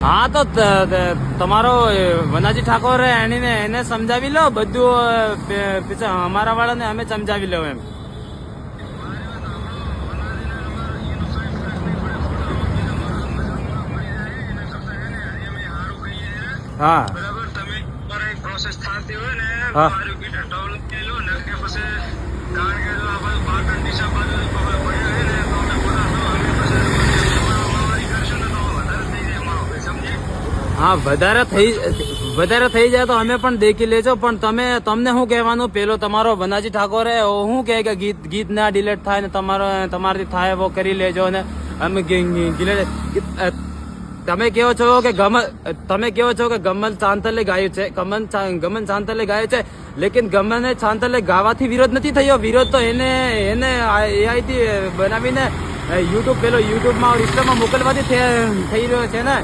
હા તો તમારો વનાજી ઠાકોર એને સમજાવી લો બધું અમારા વાળાને અમે સમજાવી લો એમ. હા બરાબર, તમે પ્રોસેસ થતી હોય ને હા ડેવલપ કરી લો ને પછી, કારણ કે જો આ બાજુ પાટણ ડીસા બાજુ પડ્યા હોય ને તો અમે બધા અમે પછી કરશું ને તો વધારે થઈ જાય અમારો ભાઈ, સમજે? હા વધારે થઈ જાય તો અમે પણ દેખી લેજો. પણ તમને શું કહેવાનું, પેલો તમારો વનાજી ઠાકોરે શું કહે કે ગીત ના ડિલેટ થાય ને તમારાથી થાય એવો કરી લેજો ને અમે તમે કહો છો કે ગમન ચાંતલે ગાયું છે, ગમન ચાંતલે ગાયું છે, લેકિન ગમને ચાંતલે ગાવાથી વિરોધ નથી થયો. વિરોધ તો એને AI થી બનાવીને યુટ્યુબમાં ઇન્સ્ટામાં મોકલવાથી થઈ રહ્યો છે ને.